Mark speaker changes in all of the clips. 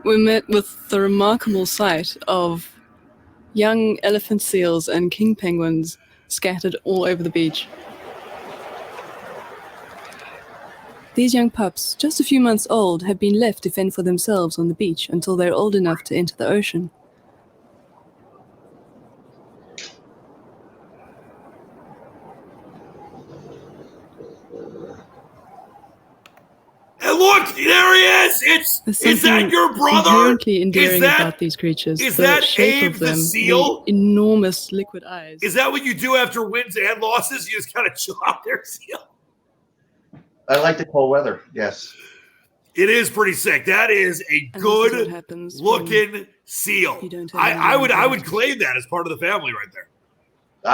Speaker 1: we met with the remarkable sight of young elephant seals and king penguins scattered all over the beach. These young pups, just a few months old, have been left to fend for themselves on the beach until they're old enough to enter the ocean.
Speaker 2: And look, there he is. Is that your brother?
Speaker 1: Inherently endearing about these creatures.
Speaker 2: Is that
Speaker 1: shape
Speaker 2: Abe
Speaker 1: of them,
Speaker 2: the seal?
Speaker 1: the enormous liquid eyes.
Speaker 2: Is that what you do after wins and losses? You just kind of chill out there, seal.
Speaker 3: I like the cold weather. Yes,
Speaker 2: it is pretty sick. That is a good looking seal. I would claim that as part of the family right there.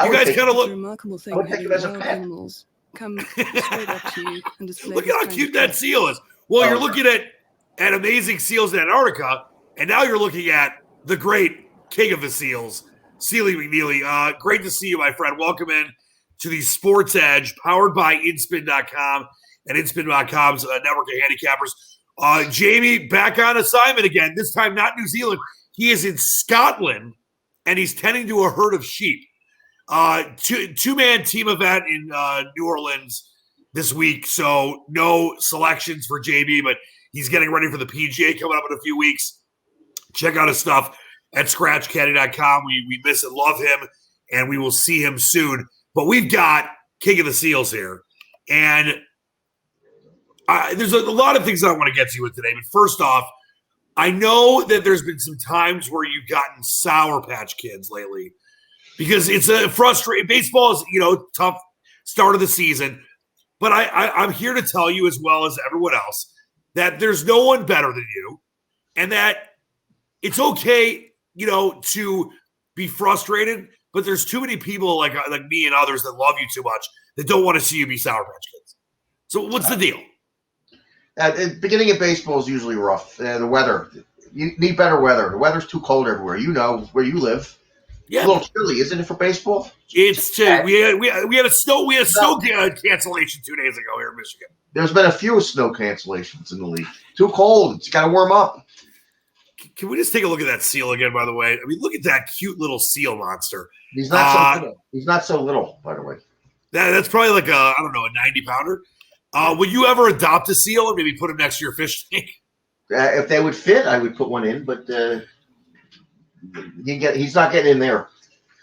Speaker 2: You guys kind of look.
Speaker 1: Remarkable thing. I would take it as a pet. Animals come straight up to you and display.
Speaker 2: Look at how cute that seal is. Well, you're looking at amazing seals in Antarctica, and now you're looking at the great king of the seals, Sealy McNeely. Great to see you, my friend. Welcome in to the Sportsedge, powered by InSpin.com and InSpin.com's network of handicappers. Jamie back on assignment again. This time not New Zealand. He is in Scotland, and he's tending to a herd of sheep. Two-man team event in New Orleans this week, so no selections for JB, but he's getting ready for the PGA coming up in a few weeks. Check out his stuff at scratchcaddy.com. We miss and love him, and we will see him soon. But we've got King of the Seals here, and there's a lot of things I want to get to with today. But first off, I know that there's been some times where you've gotten Sour Patch Kids lately, because it's a frustrating. Baseball is, tough start of the season. But I'm here to tell you, as well as everyone else, that there's no one better than you, and that it's okay, to be frustrated. But there's too many people like me and others that love you too much that don't want to see you be Sour Patch Kids. So what's the deal?
Speaker 3: The beginning of baseball is usually rough. The weather, you need better weather. The weather's too cold everywhere. You know where you live. Yeah. A little chilly, isn't it, for baseball?
Speaker 2: It's chilly. We had a snow cancellation 2 days ago here in Michigan.
Speaker 3: There's been a few snow cancellations in the league. Too cold. It's got to warm up.
Speaker 2: Can we just take a look at that seal again, by the way? I mean, look at that cute little seal monster.
Speaker 3: He's not so little. He's not so little, by the way.
Speaker 2: That's probably like a 90-pounder. Would you ever adopt a seal or maybe put him next to your fish tank?
Speaker 3: If they would fit, I would put one in, but he's not getting in there.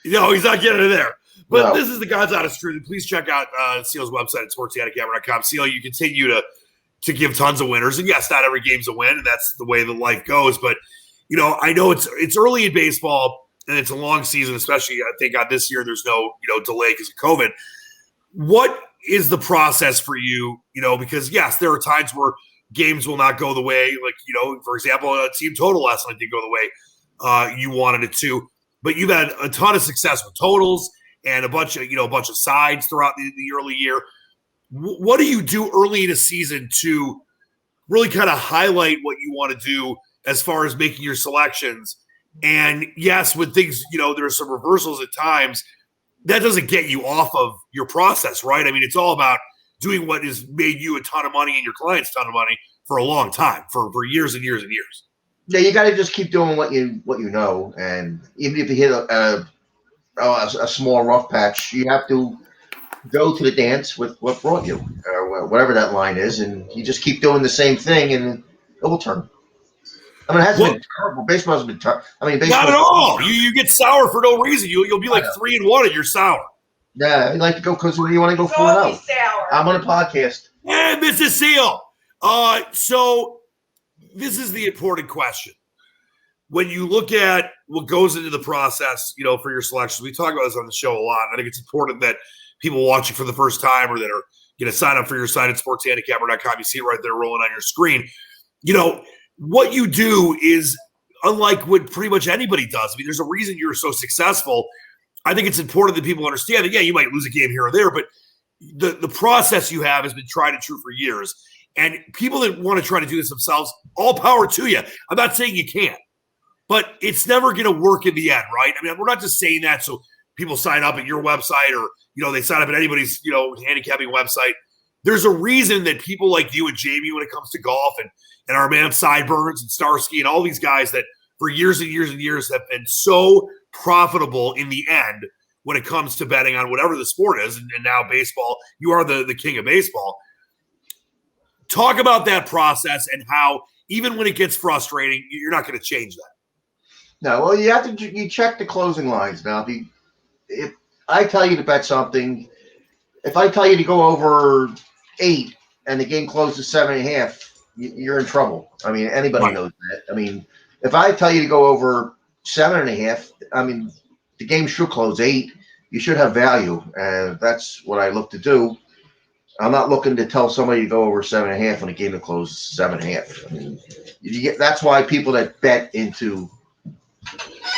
Speaker 2: No, he's not getting in there. But
Speaker 3: no.
Speaker 2: This is the God's honest truth. Please check out Seal's website at sportshandicapper.com. Seal, you continue to give tons of winners. And yes, not every game's a win, and that's the way the life goes. But, I know it's early in baseball, and it's a long season, especially I think on this year there's no, delay because of COVID. What is the process for you, because, yes, there are times where games will not go the way, like, for example, a team total last night didn't go the way you wanted it to. But you've had a ton of success with totals and a bunch of sides throughout the early year. What do you do early in a season to really kind of highlight what you want to do as far as making your selections? And yes, when things, there are some reversals at times, that doesn't get you off of your process, right? I mean, it's all about doing what has made you a ton of money and your clients a ton of money for a long time, for years and years and years.
Speaker 3: Yeah, you got to just keep doing what you know, and even if you hit a small rough patch, you have to go to the dance with what brought you, or whatever that line is, and you just keep doing the same thing, and it will turn. I mean, it hasn't been terrible. Baseball hasn't been terrible. I mean,
Speaker 2: not at all. You get sour for no reason. You'll be like 3-1 and you're sour.
Speaker 3: Yeah, I like to go because you want to go 4-0. I'm on a podcast.
Speaker 2: And Mrs. Seal. So this is the important question. When you look at what goes into the process, for your selections, we talk about this on the show a lot. I think it's important that people watching for the first time or that are going to sign up for your site at sportshandicapper.com, you see it right there rolling on your screen. What you do is unlike what pretty much anybody does. I mean, there's a reason you're so successful. I think it's important that people understand that, yeah, you might lose a game here or there, but the process you have has been tried and true for years. And people that want to try to do this themselves, all power to you. I'm not saying you can't, but it's never going to work in the end, right? I mean, we're not just saying that so people sign up at your website or, they sign up at anybody's, handicapping website. there's a reason that people like you and Jamie, when it comes to golf, and our man Sideburns and Starsky and all these guys that for years and years and years have been so profitable in the end when it comes to betting on whatever the sport is, and now baseball, you are the king of baseball. Talk about that process and how even when it gets frustrating, you're not going to change that.
Speaker 3: No, well, you check the closing lines now. If I tell you to bet something, if I tell you to go over 8 and the game closes 7.5, you're in trouble. I mean, anybody knows that. I mean, if I tell you to go over 7.5, I mean, the game should close 8. You should have value, and that's what I look to do. I'm not looking to tell somebody to go over 7.5 when a game that closes 7.5. I mean, that's why people that bet into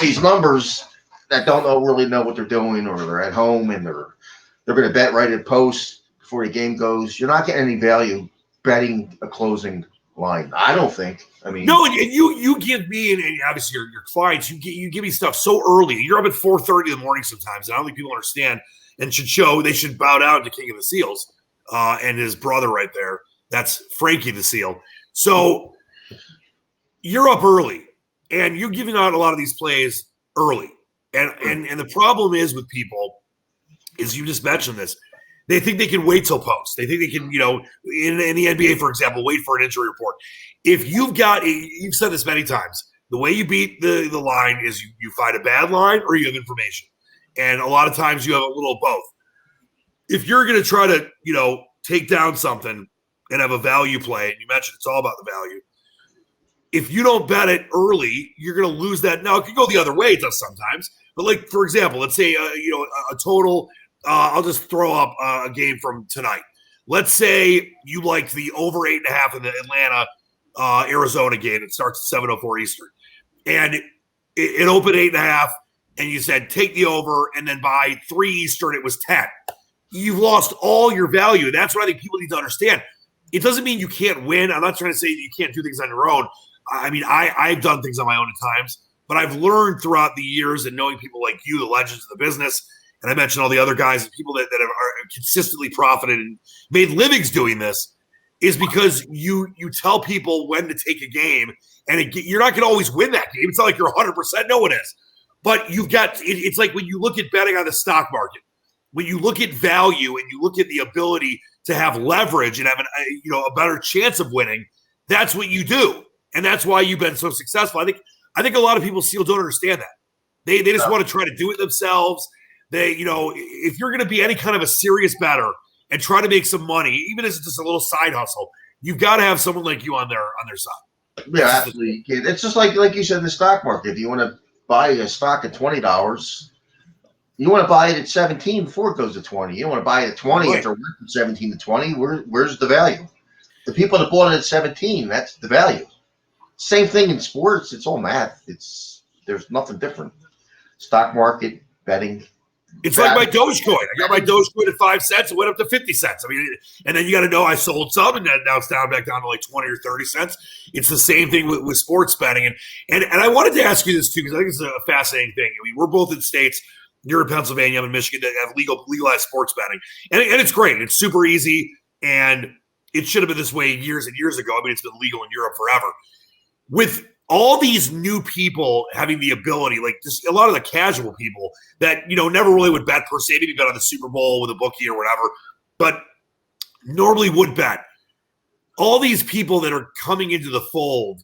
Speaker 3: these numbers that don't really know what they're doing, or they're at home and they're going to bet right at post before the game goes. You're not getting any value betting a closing line, I don't think. I mean,
Speaker 2: no, and you give me, and obviously your clients, you give me stuff so early. You're up at 4:30 in the morning sometimes, and I don't think people understand and they should bow down to King of the Seals and his brother right there. That's Frankie the Seal. So you're up early, and you're giving out a lot of these plays early. And the problem is with people is, you just mentioned this, they think they can wait till post. They think they can, in the NBA, for example, wait for an injury report. If you've said this many times, the way you beat the line is you find a bad line or you have information. And a lot of times you have a little of both. If you're going to try to, take down something and have a value play, and you mentioned it's all about the value, if you don't bet it early, you're going to lose that. Now, it can go the other way. It does sometimes. But, like, for example, let's say, a total I'll just throw up a game from tonight. Let's say you liked the over 8.5 in the Atlanta Arizona game. It starts at 7:04 Eastern. And it opened 8.5, and you said take the over, and then by 3 Eastern it was 10. You've lost all your value. That's what I think people need to understand. It doesn't mean you can't win. I'm not trying to say you can't do things on your own. I mean, I've done things on my own at times, but I've learned throughout the years, and knowing people like you, the legends of the business, and I mentioned all the other guys and people that are consistently profited and made livings doing this, is because you tell people when to take a game, and you're not going to always win that game. It's not like you're 100%. No one is. But you've got – it's like when you look at betting on the stock market, when you look at value and you look at the ability to have leverage and have a better chance of winning, that's what you do. And that's why you've been so successful. I think a lot of people still don't understand that. They just want to try to do it themselves. They, if you're going to be any kind of a serious bettor and try to make some money, even if it's just a little side hustle, you've got to have someone like you on their side.
Speaker 3: Yeah, absolutely. It's just like you said in the stock market. If you want to buy a stock at $20, you want to buy it at 17 before it goes to 20. You don't want to buy it at 20
Speaker 2: right.
Speaker 3: after it went from 17 to 20. Where's the value? The people that bought it at 17, that's the value. Same thing in sports. It's all math. There's nothing different. Stock market, betting.
Speaker 2: It's like my Dogecoin. I got my Dogecoin at 5 cents. It went up to 50 cents. I mean, and then you got to know I sold some, and now it's back down to like 20 or 30 cents. It's the same thing with sports betting. And I wanted to ask you this too, because I think it's a fascinating thing. I mean, we're both in states. You're in Pennsylvania. I'm in Michigan that have legalized sports betting, and it's great. It's super easy, and it should have been this way years and years ago. I mean, it's been legal in Europe forever. With all these new people having the ability, like just a lot of the casual people that, never really would bet per se, maybe bet on the Super Bowl with a bookie or whatever, but normally would bet. All these people that are coming into the fold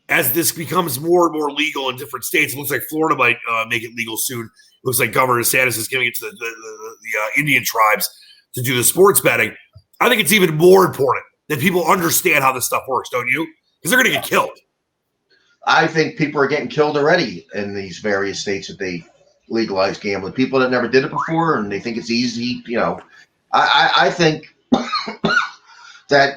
Speaker 2: as this becomes more and more legal in different states. It looks like Florida might make it legal soon. It looks like Governor DeSantis is giving it to the Indian tribes to do the sports betting. I think it's even more important that people understand how this stuff works, don't you? Because they're going to get killed.
Speaker 3: I think people are getting killed already in these various states that they legalize gambling. People that never did it before, and they think it's easy. I think that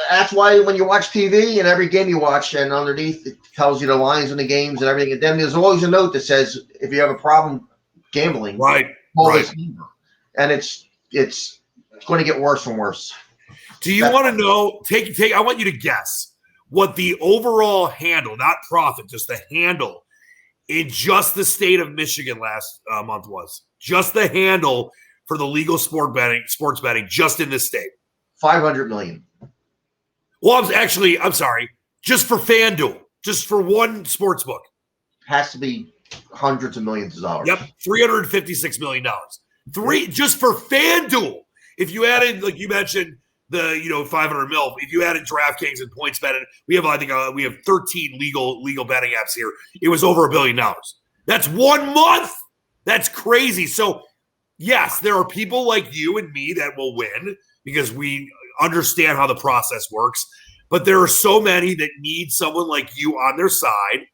Speaker 3: that's why when you watch TV and every game you watch, and underneath it tells you the lines in the games and everything, and then there's always a note that says if you have a problem gambling, call this number. And it's going to get worse and worse.
Speaker 2: Do you want to know? I want you to guess what the overall handle, not profit, just the handle in just the state of Michigan last month was. Just the handle for the legal sports betting just in this state.
Speaker 3: 500 million.
Speaker 2: Well, I'm sorry. Just for FanDuel, just for one sports book.
Speaker 3: Has to be hundreds of millions of dollars.
Speaker 2: Yep, $356 million. Just for FanDuel. If you add in, like you mentioned, the 500 mil. If you added DraftKings and PointsBet, we have 13 legal betting apps here. It was over $1 billion. That's 1 month. That's crazy. So yes, there are people like you and me that will win because we understand how the process works. But there are so many that need someone like you on their side,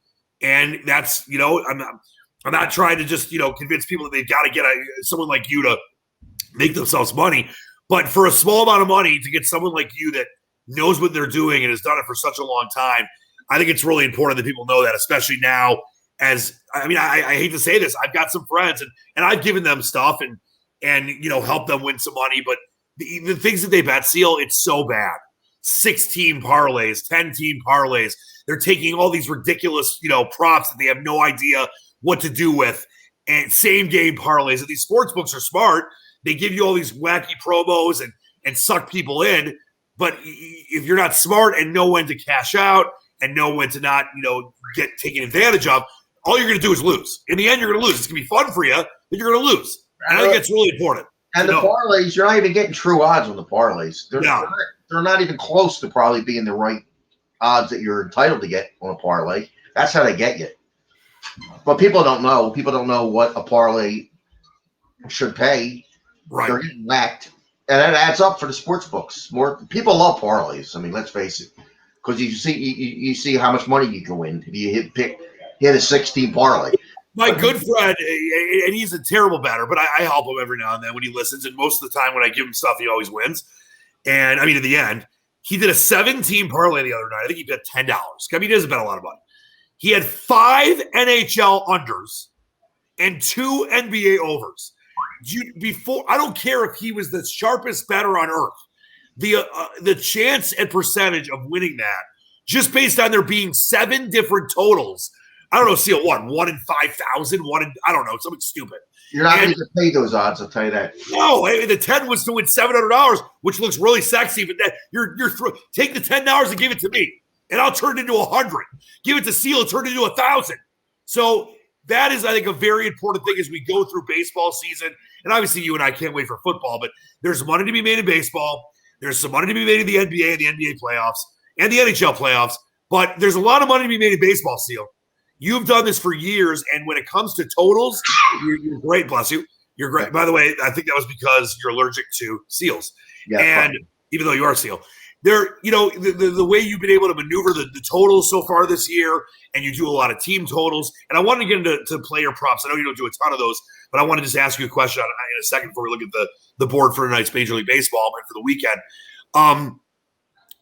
Speaker 2: and that's I'm not trying to just convince people that they've got to get someone like you to make themselves money. But for a small amount of money to get someone like you that knows what they're doing and has done it for such a long time, I think it's really important that people know that, especially now. I hate to say this, I've got some friends and I've given them stuff and helped them win some money. But the things that they bet, Seal, it's so bad. 6-team parlays, 10-team parlays. They're taking all these ridiculous, props that they have no idea what to do with, and same game parlays. And these sports books are smart. They give you all these wacky promos and suck people in. But if you're not smart and know when to cash out and know when to not, get taken advantage of, all you're going to do is lose. In the end, you're going to lose. It's going to be fun for you, but you're going to lose. And I think it's really important.
Speaker 3: And the parlays, you're not even getting true odds on the parlays. They're not even close to probably being the right odds that you're entitled to get on a parlay. That's how they get you. But people don't know. People don't know what a parlay should pay.
Speaker 2: Right.
Speaker 3: They're getting whacked. And that adds up for the sports books. More people love parlays. I mean, let's face it. Because you see how much money you can win if you hit a 16 parlay.
Speaker 2: My good friend, and he's a terrible batter, but I help him every now and then when he listens. And most of the time when I give him stuff, he always wins. And in the end, he did a 7-team parlay the other night. I think he bet $10. He doesn't bet a lot of money. He had 5 NHL unders and 2 NBA overs. I don't care if he was the sharpest batter on earth. The chance and percentage of winning that, just based on there being 7 different totals. I don't know, Seal, 1 in 5,000, I don't know, something stupid.
Speaker 3: You're not going to pay those odds, I'll tell you that.
Speaker 2: No, the 10 was to win $700, which looks really sexy, but take the $10 and give it to me, and I'll turn it into 100. Give it to Seal and turn it into 1,000. So that is, I think, a very important thing as we go through baseball season. And obviously you and I can't wait for football, but there's money to be made in baseball. There's some money to be made in the NBA and the NBA playoffs and the NHL playoffs, but there's a lot of money to be made in baseball, Seal. You've done this for years, and when it comes to totals, you're great, bless you. You're great. By the way, I think that was because you're allergic to seals. Yeah, and even though you are a seal, the way you've been able to maneuver the totals so far this year, and you do a lot of team totals. And I wanted to get into player props. I know you don't do a ton of those, but I want to just ask you a question in a second before we look at the board for tonight's Major League Baseball and for the weekend.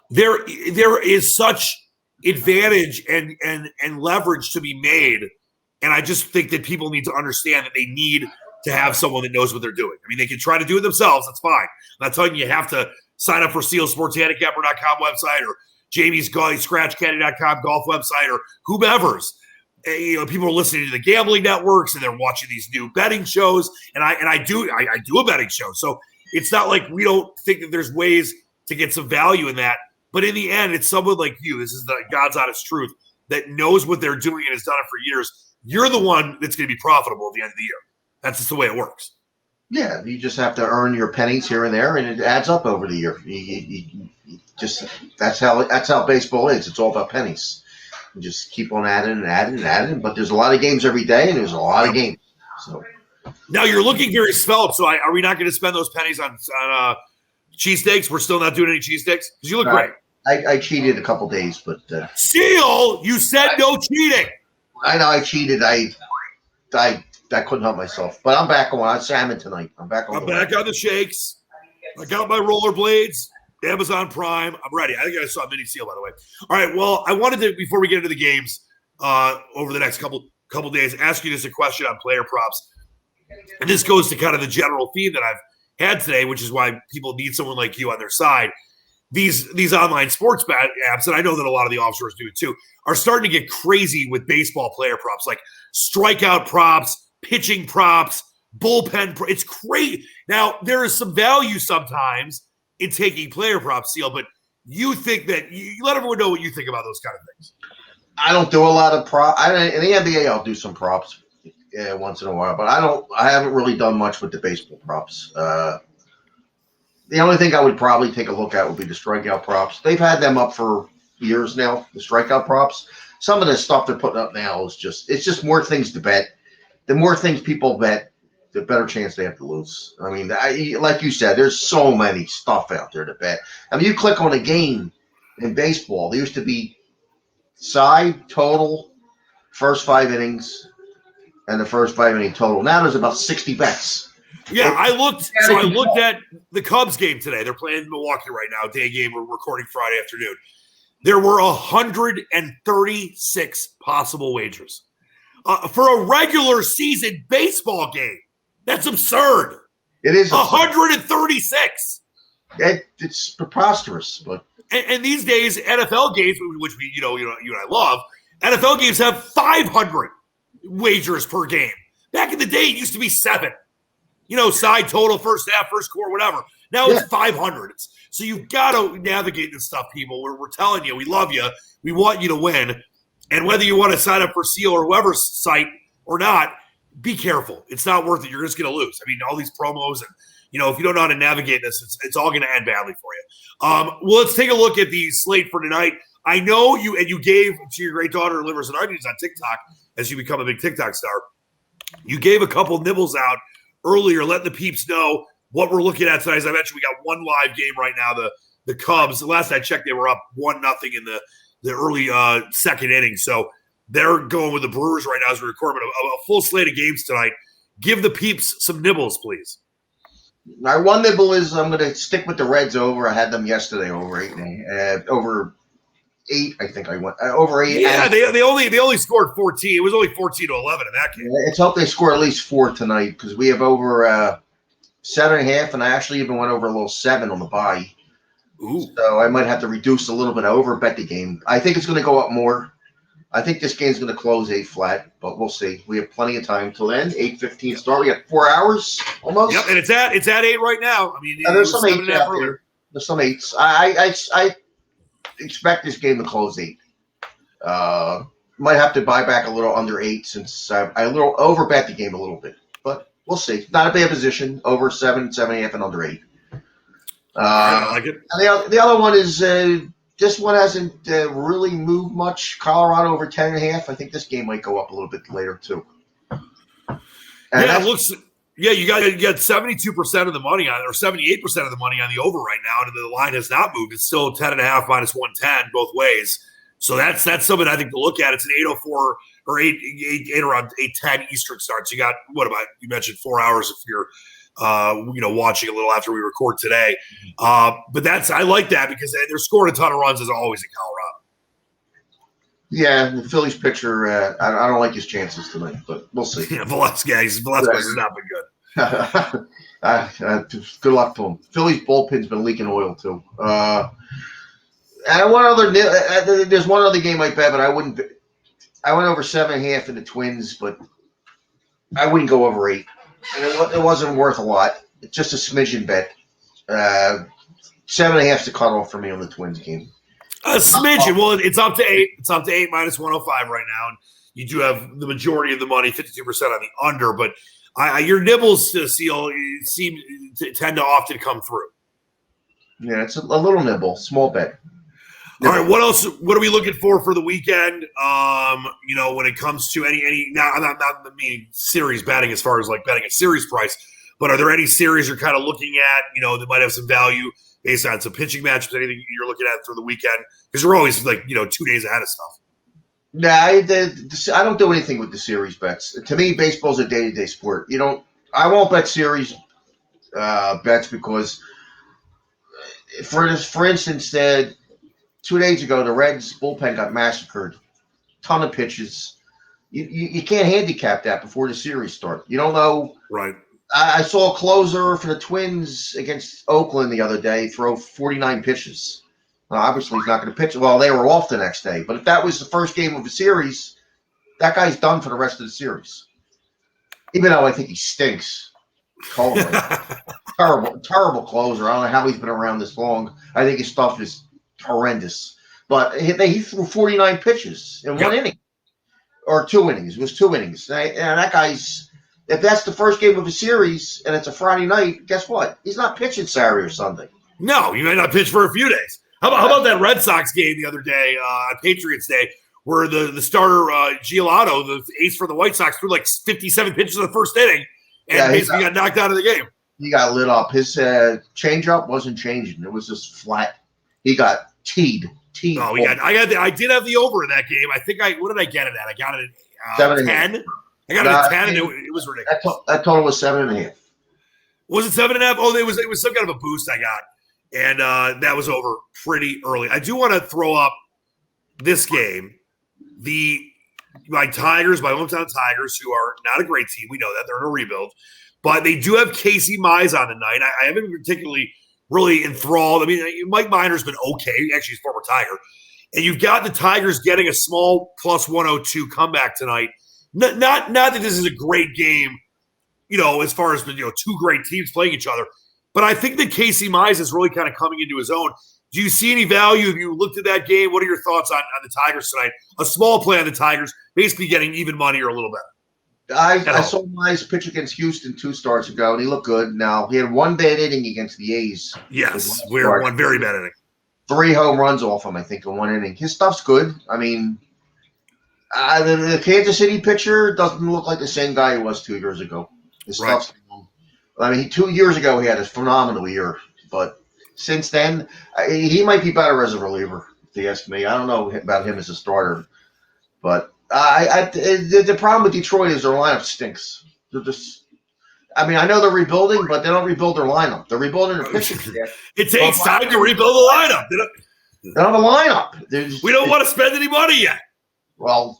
Speaker 2: There is such advantage and leverage to be made, and I just think that people need to understand that they need to have someone that knows what they're doing. They can try to do it themselves. That's fine. I'm not telling you have to sign up for SealSportsHandicapper.com website or Jamie's ScratchCaddy.com golf website or whomever's. People are listening to the gambling networks and they're watching these new betting shows, and I do a betting show. So it's not like we don't think that there's ways to get some value in that. But in the end, it's someone like you. This is the God's honest truth that knows what they're doing and has done it for years. You're the one that's going to be profitable at the end of the year. That's just the way it works.
Speaker 3: Yeah, you just have to earn your pennies here and there, and it adds up over the year. That's how baseball is. It's all about pennies. You just keep on adding and adding and adding. But there's a lot of games every day, and there's a lot of games. So
Speaker 2: now you're looking very svelte. So are we not going to spend those pennies on cheesesteaks? We're still not doing any cheesesteaks because you look great.
Speaker 3: I cheated a couple days, but
Speaker 2: Seal, you said no cheating.
Speaker 3: I know I cheated. I couldn't help myself, but I'm back on salmon tonight. I'm back on
Speaker 2: the shakes. I got my rollerblades, Amazon Prime. I'm ready. I think I saw a mini Seal, by the way. All right. Well, I wanted to, before we get into the games over the next couple days, ask you just a question on player props, and this goes to kind of the general theme that I've had today, which is why people need someone like you on their side. These online sports apps, and I know that a lot of the offshores do it too, are starting to get crazy with baseball player props, like strikeout props, pitching props, bullpen. It's great. Now, there is some value sometimes in taking player props, Seal, but you think that you let everyone know what you think about those kind of things.
Speaker 3: I don't do a lot of prop. In the NBA, I'll do some props once in a while, but I haven't really done much with the baseball props. The only thing I would probably take a look at would be the strikeout props. They've had them up for years now, the strikeout props. Some of the stuff they're putting up now is just more things to bet. The more things people bet, the better chance they have to lose. I mean, like you said, there's so many stuff out there to bet. I mean, you click on a game in baseball, there used to be side, total, first 5 innings, and the first 5 inning total. Now there's about 60 bets.
Speaker 2: Yeah, I looked at the Cubs game today. They're playing Milwaukee right now, day game. We're recording Friday afternoon. There were 136 possible wagers. For a regular season baseball game. That's absurd.
Speaker 3: It is
Speaker 2: 136.
Speaker 3: It's preposterous, but
Speaker 2: and these days NFL games, which you and I love, NFL games have 500 wagers per game. Back in the day, it used to be 7. Side total, first half, first quarter, whatever. Now it's 500. So you've got to navigate this stuff, people. We're telling you, we love you. We want you to win. And whether you want to sign up for Seal or whoever's site or not, be careful. It's not worth it. You're just going to lose. I mean, all these promos and, if you don't know how to navigate this, it's all going to end badly for you. Well, let's take a look at the slate for tonight. I know you gave to your great daughter Livers and Onions on TikTok as you become a big TikTok star. You gave a couple nibbles out earlier, letting the peeps know what we're looking at tonight. As I mentioned, we got one live game right now. The Cubs, the last I checked, they were up 1-0 in the early second inning. So they're going with the Brewers right now as we record. But a full slate of games tonight. Give the peeps some nibbles, please.
Speaker 3: My one nibble is I'm going to stick with the Reds over. I had them yesterday over 8. Over 8, I think I went over 8.
Speaker 2: Yeah, they only scored 14. It was only 14-11 in that game.
Speaker 3: Let's hope they score at least 4 tonight because we have over 7.5, and I actually even went over a little 7 on the bye.
Speaker 2: Ooh.
Speaker 3: So I might have to reduce a little bit. I over bet the game. I think it's going to go up more. I think this game's going to close 8 flat, but we'll see. We have plenty of time till then. 8:15 start. We got 4 hours almost.
Speaker 2: Yep, and it's at 8 right now. I mean,
Speaker 3: there's some 8s out there. There's some 8s. I expect this game to close 8. Might have to buy back a little under 8 since I a little over bet the game a little bit, but we'll see. Not a bad position. Over 7, 7.5, and under 8.
Speaker 2: I like it.
Speaker 3: And the other one is this one hasn't really moved much. Colorado over 10.5. I think this game might go up a little bit later too.
Speaker 2: It looks. Yeah, you got 72% of the money on, or 78% of the money on the over right now, and the line has not moved. It's still 10.5 minus 110 both ways. So that's something I think to look at. It's an 8:04 or 8 around 8:10 Eastern start. So you got you mentioned 4 hours if you're watching a little after we record today. But I like that because they're scoring a ton of runs as always in Colorado.
Speaker 3: Yeah, the Phillies pitcher, I don't like his chances tonight, but we'll see.
Speaker 2: Yeah, Velasquez has not been good.
Speaker 3: Good luck to him. Phillies bullpen's been leaking oil too. And there's one other game I bet, but I wouldn't. I went over 7.5 in the Twins, but I wouldn't go over 8. And it wasn't worth a lot. It's just a smidgen bet. 7.5 is the cutoff for me on the Twins game.
Speaker 2: A smidgen. Well, it's up to 8. It's up to 8 minus 105 right now, and you do have the majority of the money, 52% on the under. But your nibbles, Seal, seem to tend to often come through.
Speaker 3: Yeah, it's a little nibble, small bet.
Speaker 2: All right, what else? What are we looking for the weekend? When it comes to any now, I'm not meaning series betting as far as like betting a series price, but are there any series you're kind of looking at, that might have some value based on some pitching matchups, anything you're looking at through the weekend? Because we're always 2 days ahead of stuff.
Speaker 3: Nah, I don't do anything with the series bets. To me, baseball's a day-to-day sport. I won't bet series bets because, for instance, 2 days ago, the Reds bullpen got massacred. Ton of pitches. You can't handicap that before the series starts. You don't know.
Speaker 2: Right.
Speaker 3: I saw a closer for the Twins against Oakland the other day throw 49 pitches. Well, obviously, he's not going to pitch. Well, they were off the next day. But if that was the first game of a series, that guy's done for the rest of the series. Even though I think he stinks. Totally. Terrible closer. I don't know how he's been around this long. I think his stuff is horrendous. But he threw 49 pitches in one inning. Or 2 innings. It was 2 innings. And that guy's, if that's the first game of a series and it's a Friday night, guess what? He's not pitching Saturday or Sunday.
Speaker 2: No, he may not pitch for a few days. How about that Red Sox game the other day, Patriots Day, where the starter, Giolito, the ace for the White Sox, threw like 57 pitches in the first inning and basically got knocked out of the game.
Speaker 3: He got lit up. His changeup wasn't changing. It was just flat. He got teed.
Speaker 2: Oh, I did have the over in that game. I think what did I get it at? I got it at 10. I got it at 10, and it was ridiculous.
Speaker 3: That total was 7.5.
Speaker 2: Was it 7.5? Oh, it was some kind of a boost I got, and that was over pretty early. I do want to throw up this game. My Tigers, my hometown Tigers, who are not a great team. We know that they're in a rebuild, but they do have Casey Mize on tonight. I haven't been particularly really enthralled. I mean, Mike Minor's been okay. Actually, he's a former Tiger. And you've got the Tigers getting a small plus 102 comeback tonight. Not that this is a great game, as far as two great teams playing each other. But I think that Casey Mize is really kind of coming into his own. Do you see any value? Have you looked at that game? What are your thoughts on the Tigers tonight? A small play on the Tigers, basically getting even money or a little better.
Speaker 3: I saw Mize pitch against Houston 2 starts ago, and he looked good. Now, he had 1 bad inning against the A's.
Speaker 2: Yes, one very bad inning.
Speaker 3: 3 home runs off him, I think, in 1 inning. His stuff's good. I mean, the Kansas City pitcher doesn't look like the same guy he was 2 years ago. His stuff's I mean, 2 years ago he had a phenomenal year, but since then, he might be better as a reliever, if you ask me. I don't know about him as a starter, but the problem with Detroit is their lineup stinks. They're just, I know they're rebuilding, but they don't rebuild their lineup. They're rebuilding their pitching staff.
Speaker 2: It takes time to rebuild the lineup.
Speaker 3: They don't have a lineup.
Speaker 2: We don't want to spend any money yet.
Speaker 3: Well,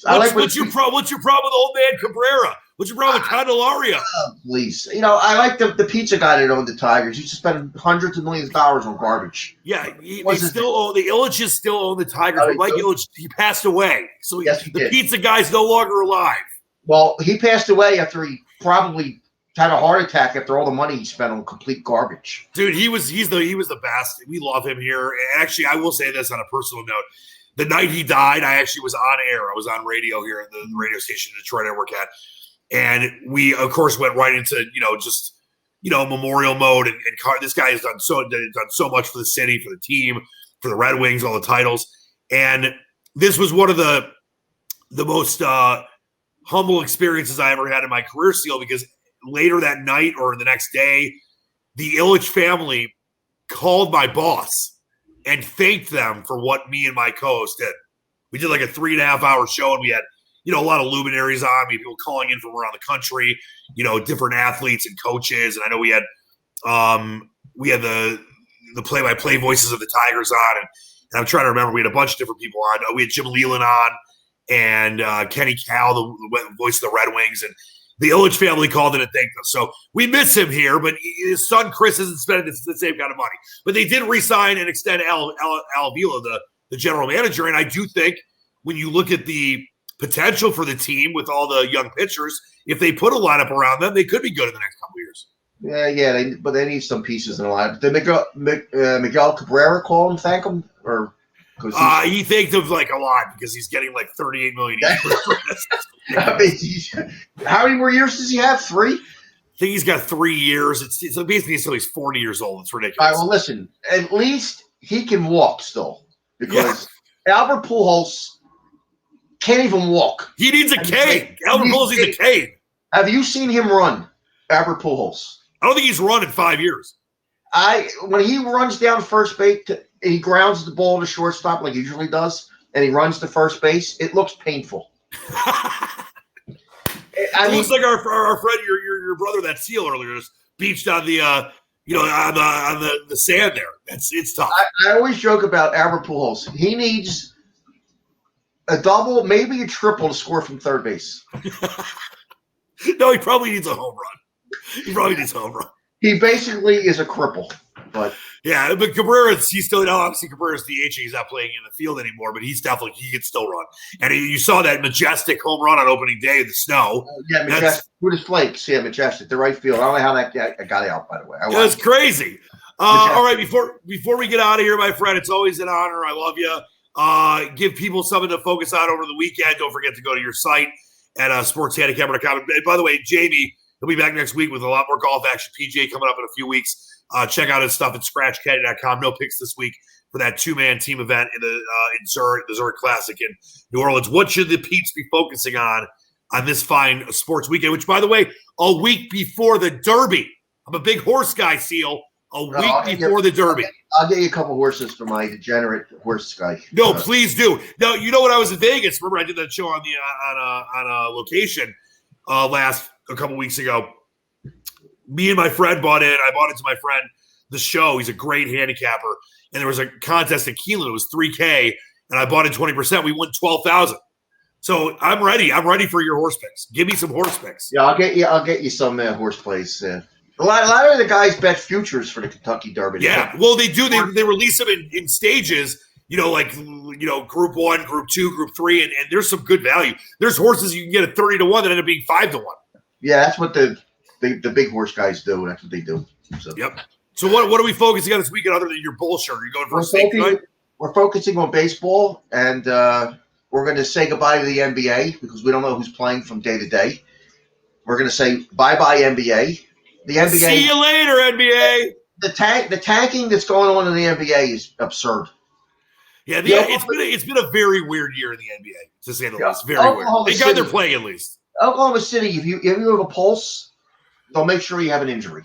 Speaker 2: what's your problem with old man Cabrera? What's your problem with Candelaria?
Speaker 3: Please. I like the pizza guy that owned the Tigers. He used to spend hundreds of millions of dollars on garbage.
Speaker 2: Yeah, the Illiches still own the Tigers. But Mike Illich, he passed away. So the pizza guy's no longer alive.
Speaker 3: Well, he passed away after he probably had a heart attack after all the money he spent on complete garbage.
Speaker 2: Dude, he was the best. We love him here. And actually, I will say this on a personal note. The night he died, I actually was on air. I was on radio here at the radio station in Detroit I work at. And we, of course, went right into, memorial mode. And this guy has done so much for the city, for the team, for the Red Wings, all the titles. And this was one of the most humble experiences I ever had in my career, Seal, because later that night or the next day, the Illich family called my boss and thanked them for what me and my co-host did. We did like a 3.5-hour show, and we had a lot of luminaries on me, people calling in from around the country, different athletes and coaches. And I know we had the play-by-play voices of the Tigers on, and I'm trying to remember, we had a bunch of different people on. We had Jim Leland on, and Kenny Cal, the voice of the Red Wings, and the Illich family called in and thanked them. So we miss him here, but his son Chris isn't spending the same kind of money. But they did re-sign and extend Al Avila, the general manager, and I do think when you look at the potential for the team with all the young pitchers, if they put a lineup around them, they could be good in the next couple of years.
Speaker 3: But they need some pieces in the lineup. Did Miguel Cabrera call him, thank him, or?
Speaker 2: He thanked him like a lot because he's getting like $38 million.
Speaker 3: How many more years does he have? 3?
Speaker 2: I think he's got 3 years. It's basically until he's 40 years old. It's ridiculous.
Speaker 3: All right, well, listen. At least he can walk still, because Albert Pujols can't even walk.
Speaker 2: He needs a cane. Albert Pujols needs a cane.
Speaker 3: Have you seen him run, Albert Pujols?
Speaker 2: I don't think he's run in 5 years.
Speaker 3: When he runs down first base, he grounds the ball to shortstop like he usually does, and he runs to first base, it looks painful.
Speaker 2: It looks like our friend, your brother, that Seal earlier, just beached on the on the sand there. It's tough.
Speaker 3: I always joke about Albert Pujols. He needs a double, maybe a triple to score from third base.
Speaker 2: No, he probably needs a home run. He probably needs a home run.
Speaker 3: He basically is a cripple. But
Speaker 2: yeah, but Cabrera's, he's still, obviously Cabrera's DH, he's not playing in the field anymore, but he can still run. And you saw that majestic home run on opening day in the snow.
Speaker 3: Yeah, majestic. With his flakes, yeah, majestic. The right field. I don't know how that got out, by the way.
Speaker 2: It was crazy. All right, before we get out of here, my friend, it's always an honor. I love you. Give people something to focus on over the weekend. Don't forget to go to your site at sportshandicapper.com. And by the way, Jamie, he'll be back next week with a lot more golf action. PJ coming up in a few weeks. Check out his stuff at scratchcaddy.com. No picks this week for that two-man team event in Zurich, the Zurich Classic in New Orleans. What should the Pete's be focusing on this fine sports weekend, which, by the way, a week before the Derby. I'm a big horse guy, Seal. A week before the Derby.
Speaker 3: I'll get you a couple horses for my degenerate horse guy.
Speaker 2: No, please do. Now, you know when I was in Vegas, remember I did that show on a location a couple weeks ago. Me and my friend I bought into my friend the show. He's a great handicapper. And there was a contest in Keelan. It was $3K, and I bought in 20%. We won $12,000. So I'm ready. I'm ready for your horse picks. Give me some horse picks.
Speaker 3: Yeah, I'll get you some horse plays. A lot of the guys bet futures for the Kentucky Derby.
Speaker 2: Yeah, well, they do. They release them in stages. Group 1, Group 2, Group 3, and there's some good value. There's horses you can get at 30-1 that end up being 5-1.
Speaker 3: Yeah, that's what the big horse guys do. That's what they do. So.
Speaker 2: Yep. So what are we focusing on this weekend other than your bullshit? Are you going for a steak tonight?
Speaker 3: We're focusing on baseball, and we're going to say goodbye to the NBA because we don't know who's playing from day to day. We're going to say bye-bye NBA. The NBA.
Speaker 2: See you later, NBA.
Speaker 3: The tanking that's going on in the NBA is absurd.
Speaker 2: Yeah, it's been a very weird year in the NBA, to say the least. Very weird. Thank God they're playing at least.
Speaker 3: Oklahoma City, if you have a pulse, they'll make sure you have an injury.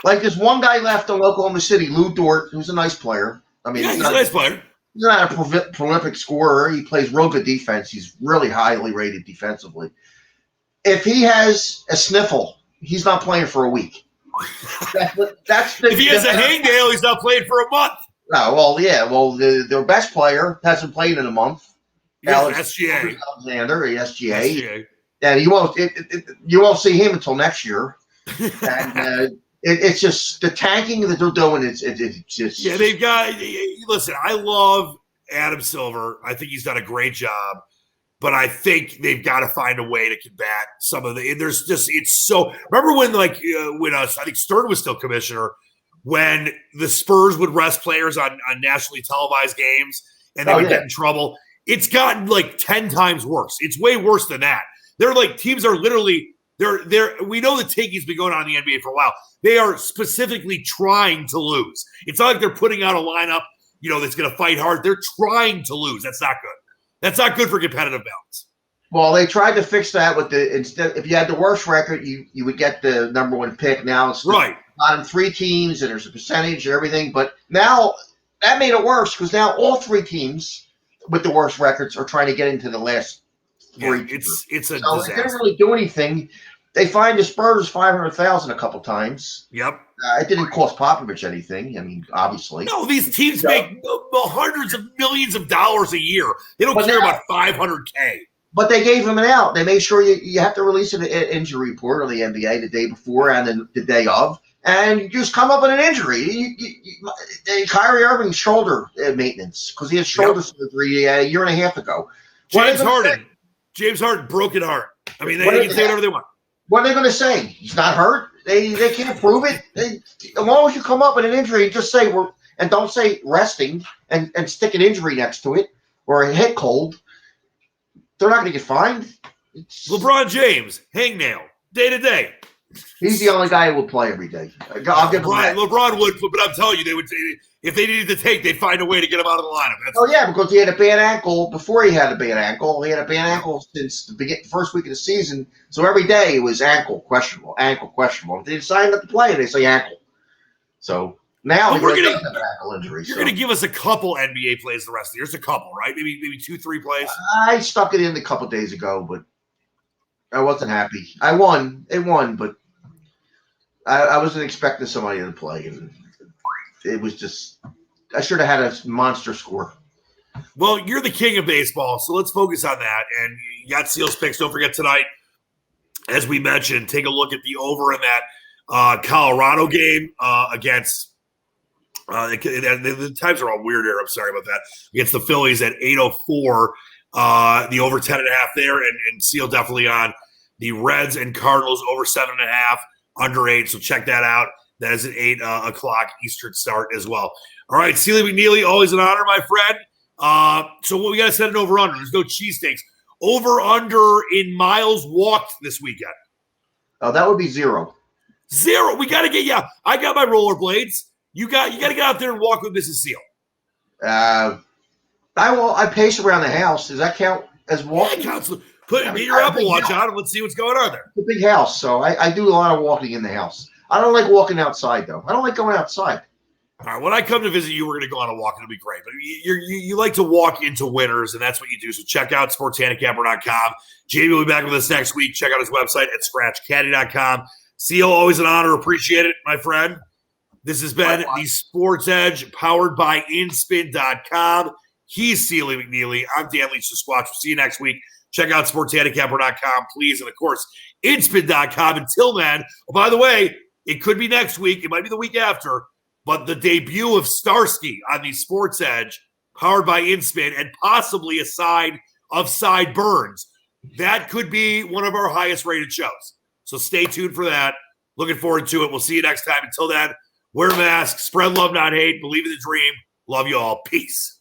Speaker 3: Like there's one guy left on Oklahoma City, Lou Dort, who's a nice player. I mean,
Speaker 2: he's a nice player.
Speaker 3: He's not a prolific scorer. He plays real good defense. He's really highly rated defensively. If he has a sniffle, he's not playing for a week.
Speaker 2: If he has a hangnail, he's not playing for a month.
Speaker 3: No, well, yeah. Well, their best player hasn't played in a month.
Speaker 2: SGA.
Speaker 3: Alexander, SGA. And you won't see him until next year. And it's just the tanking that they're doing. It's just
Speaker 2: they've got. Listen, I love Adam Silver. I think he's done a great job. But I think they've got to find a way to combat some of the. There's just it's so. Remember when I think Stern was still commissioner, when the Spurs would rest players on nationally televised games and they would get in trouble. It's gotten like 10 times worse. It's way worse than that. They're like teams are literally they're. We know the taking's been going on in the NBA for a while. They are specifically trying to lose. It's not like they're putting out a lineup, that's going to fight hard. They're trying to lose. That's not good. That's not good for competitive balance.
Speaker 3: Well, they tried to fix that with if you had the worst record, you would get the number one pick. Now it's bottom 3 teams, and there's a percentage and everything. But now that made it worse because now all 3 teams with the worst records are trying to get into the last 3.
Speaker 2: It's a disaster.
Speaker 3: They didn't really do anything. They fined the Spurs $500,000 a couple times.
Speaker 2: Yep.
Speaker 3: It didn't cost Popovich anything. I mean, obviously.
Speaker 2: No, these teams make hundreds of millions of dollars a year. They don't care about $500K.
Speaker 3: But they gave him an out. They made sure you have to release an injury report on the NBA the day before and then the day of, and you just come up with an injury. Kyrie Irving's shoulder maintenance because he had shoulder surgery a year and a half ago.
Speaker 2: James Harden, broken heart. I mean, they can say whatever they want.
Speaker 3: What are they going to say? He's not hurt. They can't prove it. As long as you come up with an injury, just say and don't say resting and stick an injury next to it or a head cold. They're not going to get fined.
Speaker 2: LeBron James, hangnail, day to day.
Speaker 3: He's the only guy who will play every day. I'll give him that.
Speaker 2: LeBron would, but I'm telling you, they would. If they needed to take, they'd find a way to get him out of the lineup.
Speaker 3: Because he had a bad ankle before he had a bad ankle. He had a bad ankle since the first week of the season. So every day it was ankle questionable. If they decide not to play, they say ankle. So now he's going to have an ankle injury.
Speaker 2: You're going to give us a couple NBA plays the rest of the year. Just a couple, right? Maybe 2-3 plays.
Speaker 3: I stuck it in a couple days ago, but I wasn't happy. I won. It won, but I wasn't expecting somebody to play, and it was just I should have had a monster score.
Speaker 2: Well, you're the king of baseball, so let's focus on that. And you got Seals picks. Don't forget tonight, as we mentioned, take a look at the over in that Colorado game against the times are all weird here. I'm sorry about that. Against the Phillies at 8:04, the over 10.5 there, and Seal definitely on the Reds and Cardinals over 7.5, under 8. So check that out. That is an 8 o'clock Eastern start as well. All right, Sealy McNeely, always an honor, my friend. So what we got to set it over under. There's no cheesesteaks. Over under in miles walked this weekend.
Speaker 3: Oh, that would be 0.
Speaker 2: 0. We got to get I got my rollerblades. You got to get out there and walk with Mrs. Seal.
Speaker 3: I pace around the house. Does that count as walking?
Speaker 2: Yeah, get your Apple Watch on and let's see what's going on there.
Speaker 3: It's a big house, so I do a lot of walking in the house. I don't like walking outside, though. I don't like going outside.
Speaker 2: All right, when I come to visit you, we're going to go on a walk. It'll be great. But you like to walk into winners, and that's what you do. So check out sportshandicapper.com. Jamie will be back with us next week. Check out his website at scratchcaddy.com. Seal, always an honor. Appreciate it, my friend. This has been the Sports Edge, powered by InSpin.com. He's Sealy McNeely. I'm Dan Leach, the Squatch. We'll see you next week. Check out sportshandicapper.com, please. And, of course, InSpin.com. Until then, by the way, it could be next week. It might be the week after. But the debut of Starsky on the Sports Edge, powered by InSpin, and possibly a side of Sideburns. That could be one of our highest rated shows. So stay tuned for that. Looking forward to it. We'll see you next time. Until then, wear a mask, spread love, not hate, believe in the dream. Love you all. Peace.